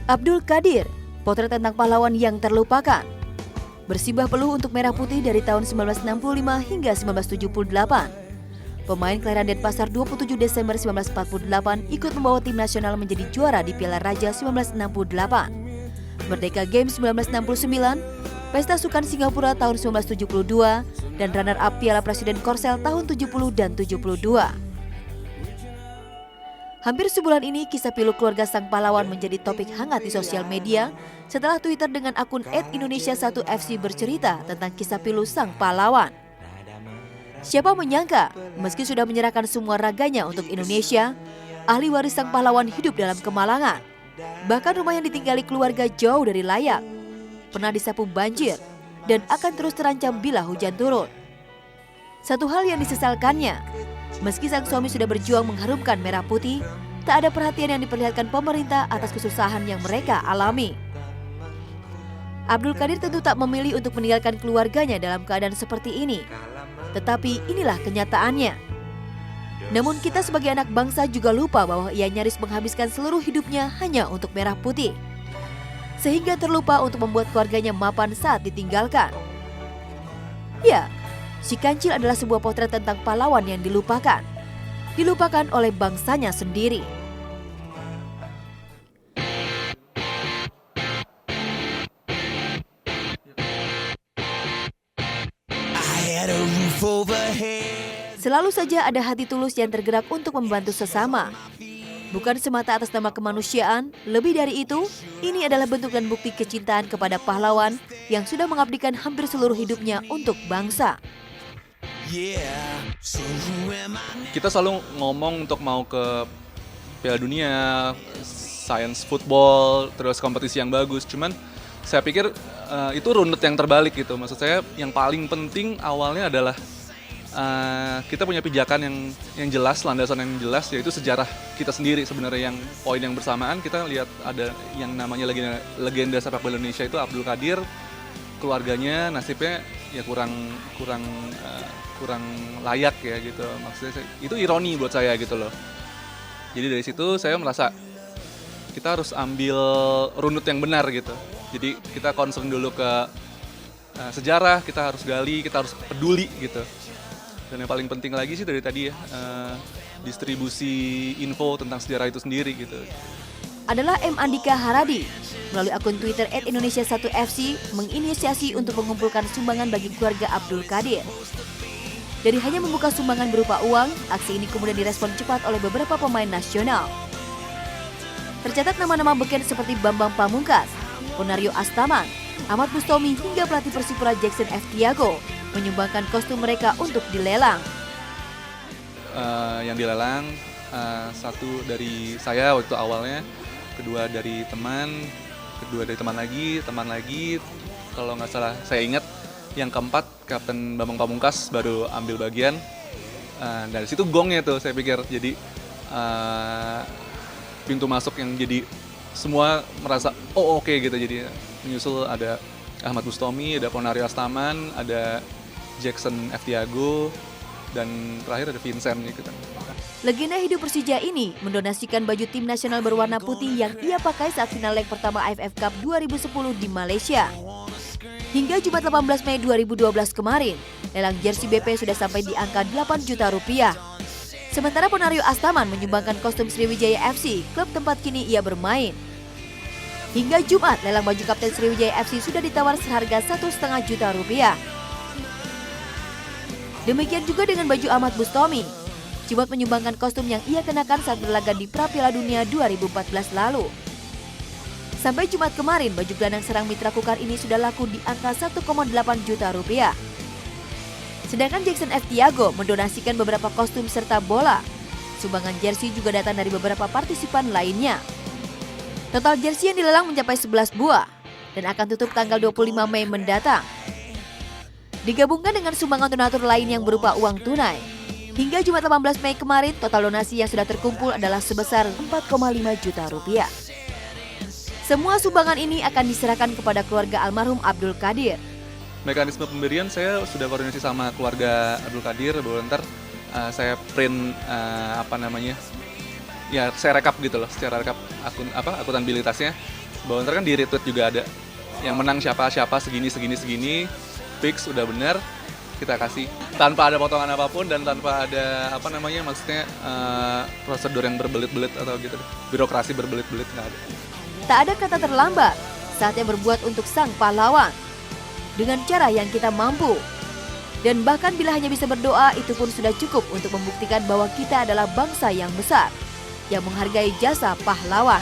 Abdul Qadir, potret tentang pahlawan yang terlupakan. Bersimbah peluh untuk merah putih dari tahun 1965 hingga 1978. Pemain kelahiran Denpasar 27 Desember 1948 ikut membawa tim nasional menjadi juara di Piala Raja 1968, Merdeka Games 1969, Pesta Sukan Singapura tahun 1972, dan runner-up Piala Presiden Korsel tahun 70 dan 72. Hampir sebulan ini, kisah pilu keluarga sang pahlawan menjadi topik hangat di sosial media setelah Twitter dengan akun @Indonesia1FC bercerita tentang kisah pilu sang pahlawan. Siapa menyangka, meski sudah menyerahkan semua raganya untuk Indonesia, ahli waris sang pahlawan hidup dalam kemalangan. Bahkan rumah yang ditinggali keluarga jauh dari layak, pernah disapu banjir, dan akan terus terancam bila hujan turun. Satu hal yang disesalkannya, meski sang suami sudah berjuang mengharumkan merah putih, tak ada perhatian yang diperlihatkan pemerintah atas kesusahan yang mereka alami. Abdul Qadir tentu tak memilih untuk meninggalkan keluarganya dalam keadaan seperti ini. Tetapi inilah kenyataannya. Namun kita sebagai anak bangsa juga lupa bahwa ia nyaris menghabiskan seluruh hidupnya hanya untuk merah putih, sehingga terlupa untuk membuat keluarganya mapan saat ditinggalkan. Ya, Si Kancil adalah sebuah potret tentang pahlawan yang dilupakan oleh bangsanya sendiri. Selalu saja ada hati tulus yang tergerak untuk membantu sesama. Bukan semata atas nama kemanusiaan, lebih dari itu, ini adalah bentuk dan bukti kecintaan kepada pahlawan yang sudah mengabdikan hampir seluruh hidupnya untuk bangsa. Kita selalu ngomong untuk mau ke Piala Dunia, science football, terus kompetisi yang bagus. Cuman saya pikir itu runut yang terbalik gitu. Maksud saya yang paling penting awalnya adalah kita punya pijakan yang jelas, landasan yang jelas, yaitu sejarah kita sendiri sebenarnya. Yang poin yang bersamaan kita lihat ada yang namanya legenda sepak bola Indonesia itu Abdul Qadir, keluarganya nasibnya ya kurang layak ya gitu. Maksudnya itu ironi buat saya gitu loh. Jadi dari situ saya merasa kita harus ambil runut yang benar gitu. Jadi kita concern dulu ke sejarah, kita harus gali, kita harus peduli gitu. Dan yang paling penting lagi sih dari tadi ya, distribusi info tentang sejarah itu sendiri gitu. Adalah M. Andika Haradi melalui akun Twitter @Indonesia1FC menginisiasi untuk mengumpulkan sumbangan bagi keluarga Abdul Qadir. Dari hanya membuka sumbangan berupa uang, aksi ini kemudian direspon cepat oleh beberapa pemain nasional. Tercatat nama-nama beken seperti Bambang Pamungkas, Ponario Astaman, Ahmad Bustomi hingga pelatih Persipura Jackson F. Tiago menyumbangkan kostum mereka untuk dilelang. Yang dilelang satu dari saya waktu awalnya, kedua dari teman lagi, kalau nggak salah saya ingat yang keempat Kapten Bambang Pamungkas baru ambil bagian. Dari situ gongnya tuh saya pikir jadi pintu masuk yang jadi semua merasa oke gitu. Jadi menyusul ada Ahmad Bustomi, ada Ponario Astaman, ada Jackson F. Tiago, dan terakhir ada Vincent gitu kan. Legenda hidup Persija ini mendonasikan baju tim nasional berwarna putih yang ia pakai saat final leg pertama AFF Cup 2010 di Malaysia. Hingga Jumat 18 Mei 2012 kemarin, lelang jersey BP sudah sampai di angka 8 juta rupiah. Sementara Ponario Astaman menyumbangkan kostum Sriwijaya FC, klub tempat kini ia bermain. Hingga Jumat, lelang baju Kapten Sriwijaya FC sudah ditawar seharga 1,5 juta rupiah. Demikian juga dengan baju Ahmad Bustomi. Jumat menyumbangkan kostum yang ia kenakan saat berlaga di Pra Piala Dunia 2014 lalu. Sampai Jumat kemarin, baju gelandang serang Mitra Kukar ini sudah laku di angka 1,8 juta rupiah. Sedangkan Jackson F. Tiago mendonasikan beberapa kostum serta bola. Sumbangan jersey juga datang dari beberapa partisipan lainnya. Total jersey yang dilelang mencapai 11 buah dan akan tutup tanggal 25 Mei mendatang. Digabungkan dengan sumbangan donatur lain yang berupa uang tunai. Hingga Jumat 18 Mei kemarin, total donasi yang sudah terkumpul adalah sebesar 4,5 juta rupiah. Semua sumbangan ini akan diserahkan kepada keluarga almarhum Abdul Qadir. Mekanisme pemberian saya sudah koordinasi sama keluarga Abdul Qadir bahwa ntar saya print saya rekap gitu loh, secara rekap akun akuntabilitasnya bahwa ntar kan di retweet juga ada yang menang siapa segini fix udah bener kita kasih tanpa ada potongan apapun dan tanpa ada maksudnya prosedur yang berbelit-belit atau gitu, birokrasi berbelit-belit, nggak ada. Tak ada kata terlambat saatnya berbuat untuk sang pahlawan dengan cara yang kita mampu. Dan bahkan bila hanya bisa berdoa, itu pun sudah cukup untuk membuktikan bahwa kita adalah bangsa yang besar yang menghargai jasa pahlawan.